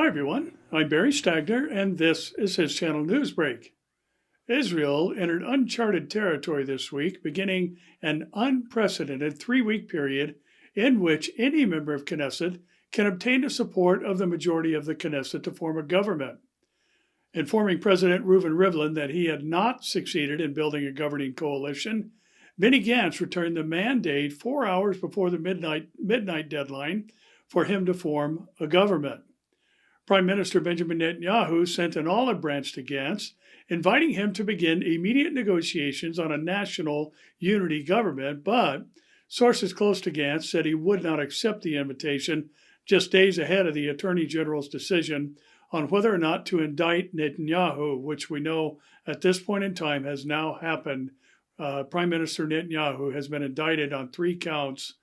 Hi everyone, I'm Barry Stagner and this is his channel Newsbreak. Israel entered uncharted territory this week, beginning an unprecedented 3-week period in which any member of Knesset can obtain the support of the majority of the Knesset to form a government. Informing President Reuven Rivlin that he had not succeeded in building a governing coalition, Benny Gantz returned the mandate 4 hours before the midnight deadline for him to form a government. Prime Minister Benjamin Netanyahu sent an olive branch to Gantz, inviting him to begin immediate negotiations on a national unity government, but sources close to Gantz said he would not accept the invitation just days ahead of the Attorney General's decision on whether or not to indict Netanyahu, which we know at this point in time has now happened. Prime Minister Netanyahu has been indicted on 3 counts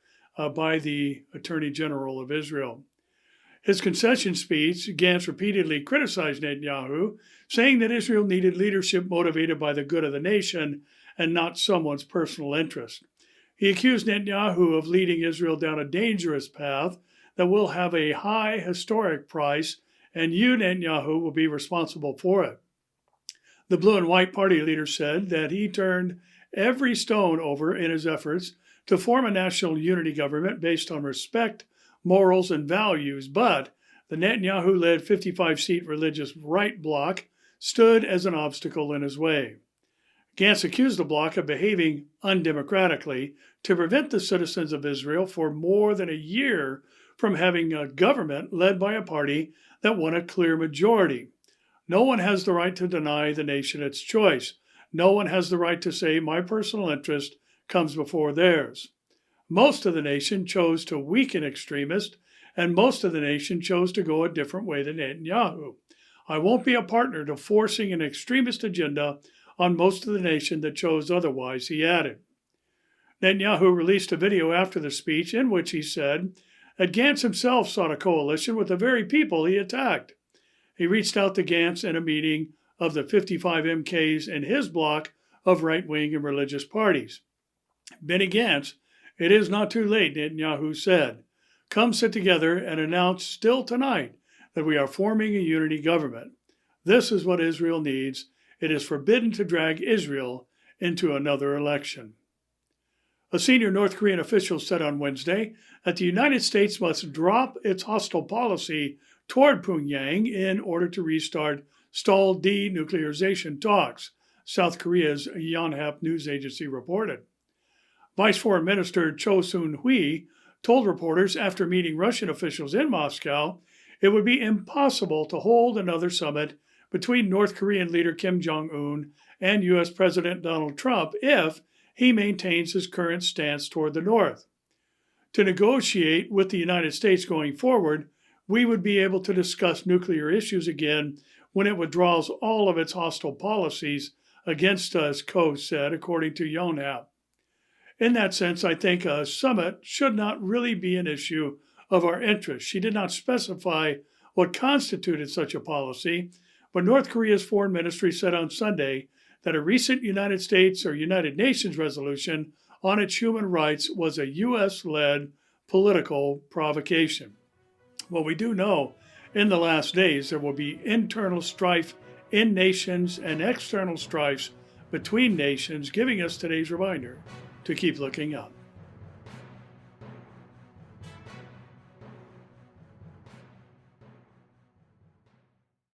by the Attorney General of Israel. His concession speech, Gantz repeatedly criticized Netanyahu, saying that Israel needed leadership motivated by the good of the nation and not someone's personal interest. He accused Netanyahu of leading Israel down a dangerous path that will have a high historic price, and you, Netanyahu, will be responsible for it. The Blue and White Party leader said that he turned every stone over in his efforts to form a national unity government based on respect, morals, and values, but the Netanyahu-led 55-seat religious right bloc stood as an obstacle in his way. Gantz accused the bloc of behaving undemocratically to prevent the citizens of Israel for more than a year from having a government led by a party that won a clear majority. No one has the right to deny the nation its choice. No one has the right to say my personal interest comes before theirs. Most of the nation chose to weaken extremists, and most of the nation chose to go a different way than Netanyahu. I won't be a partner to forcing an extremist agenda on most of the nation that chose otherwise, he added. Netanyahu released a video after the speech in which he said that Gantz himself sought a coalition with the very people he attacked. He reached out to Gantz in a meeting of the 55 MKs in his bloc of right-wing and religious parties. Benny Gantz, "It is not too late," Netanyahu said. "Come sit together and announce still tonight that we are forming a unity government. This is what Israel needs. It is forbidden to drag Israel into another election." A senior North Korean official said on Wednesday that the United States must drop its hostile policy toward Pyongyang in order to restart stalled denuclearization talks, South Korea's Yonhap news agency reported. Vice Foreign Minister Cho Soon-hui told reporters after meeting Russian officials in Moscow it would be impossible to hold another summit between North Korean leader Kim Jong-un and U.S. President Donald Trump if he maintains his current stance toward the North. To negotiate with the United States going forward, we would be able to discuss nuclear issues again when it withdraws all of its hostile policies against us, Ko said, according to Yonhap. In that sense, I think a summit should not really be an issue of our interest. She did not specify what constituted such a policy, but North Korea's foreign ministry said on Sunday that a recent United States or United Nations resolution on its human rights was a U.S.-led political provocation. Well, we do know in the last days there will be internal strife in nations and external strifes between nations, giving us today's reminder to keep looking up.